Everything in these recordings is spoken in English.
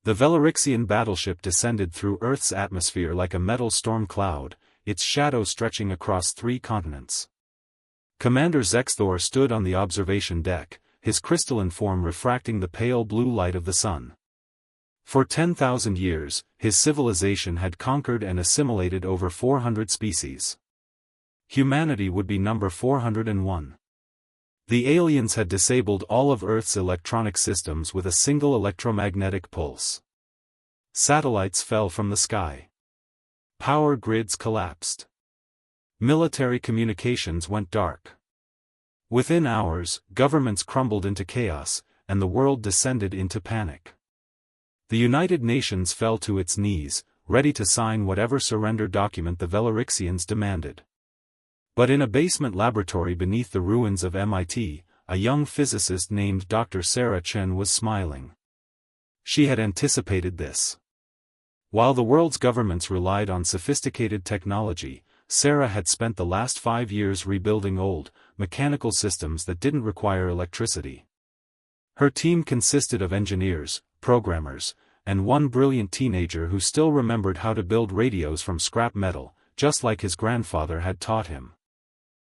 The Velorixian battleship descended through Earth's atmosphere like a metal storm cloud, its shadow stretching across 3 continents. Commander Zexthor stood on the observation deck, his crystalline form refracting the pale blue light of the sun. For 10,000 years, his civilization had conquered and assimilated over 400 species. Humanity would be number 401. The aliens had disabled all of Earth's electronic systems with a single electromagnetic pulse. Satellites fell from the sky. Power grids collapsed. Military communications went dark. Within hours, governments crumbled into chaos, and the world descended into panic. The United Nations fell to its knees, ready to sign whatever surrender document the Velorixians demanded. But in a basement laboratory beneath the ruins of MIT, a young physicist named Dr. Sarah Chen was smiling. She had anticipated this. While the world's governments relied on sophisticated technology, Sarah had spent the last 5 years rebuilding old, mechanical systems that didn't require electricity. Her team consisted of engineers, programmers, and one brilliant teenager who still remembered how to build radios from scrap metal, just like his grandfather had taught him.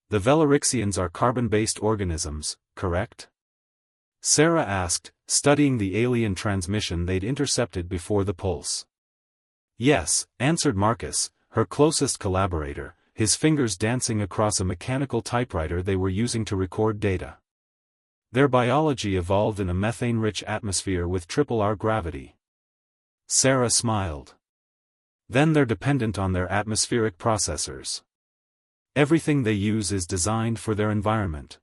The Velorixians are carbon-based organisms, correct? Sarah asked, studying the alien transmission they'd intercepted before the pulse. Yes, answered Marcus, her closest collaborator, his fingers dancing across a mechanical typewriter they were using to record data. Their biology evolved in a methane-rich atmosphere with R gravity. Sarah smiled. Then they're dependent on their atmospheric processors. Everything they use is designed for their environment.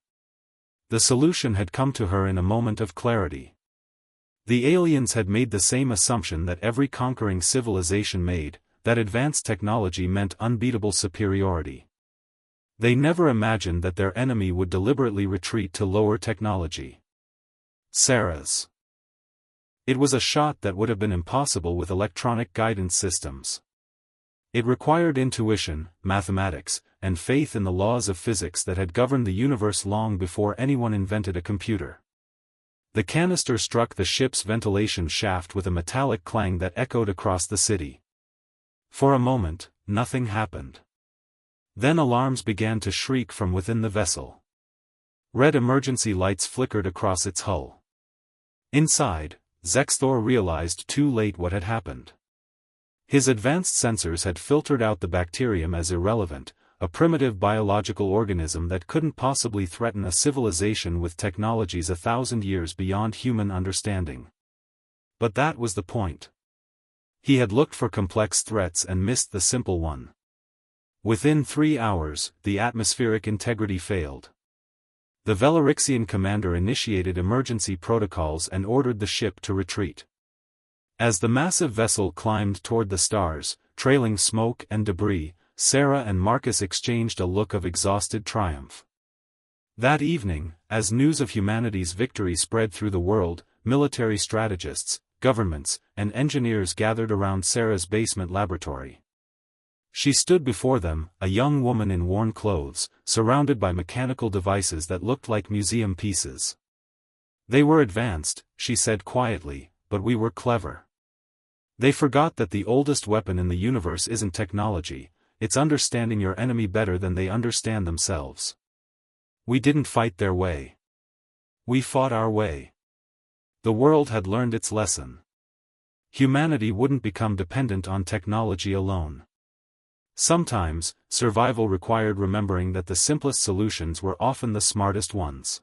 The solution had come to her in a moment of clarity. The aliens had made the same assumption that every conquering civilization made, that advanced technology meant unbeatable superiority. They never imagined that their enemy would deliberately retreat to lower technology. Sarah's. It was a shot that would have been impossible with electronic guidance systems. It required intuition, mathematics, and faith in the laws of physics that had governed the universe long before anyone invented a computer. The canister struck the ship's ventilation shaft with a metallic clang that echoed across the city. For a moment, nothing happened. Then alarms began to shriek from within the vessel. Red emergency lights flickered across its hull. Inside, Zexthor realized too late what had happened. His advanced sensors had filtered out the bacterium as irrelevant, a primitive biological organism that couldn't possibly threaten a civilization with technologies 1,000 years beyond human understanding. But that was the point. He had looked for complex threats and missed the simple one. Within 3 hours, the atmospheric integrity failed. The Velorixian commander initiated emergency protocols and ordered the ship to retreat. As the massive vessel climbed toward the stars, trailing smoke and debris, Sarah and Marcus exchanged a look of exhausted triumph. That evening, as news of humanity's victory spread through the world, military strategists, governments, and engineers gathered around Sarah's basement laboratory. She stood before them, a young woman in worn clothes, surrounded by mechanical devices that looked like museum pieces. They were advanced, she said quietly, but we were clever. They forgot that the oldest weapon in the universe isn't technology, it's understanding your enemy better than they understand themselves. We didn't fight their way. We fought our way. The world had learned its lesson. Humanity wouldn't become dependent on technology alone. Sometimes, survival required remembering that the simplest solutions were often the smartest ones.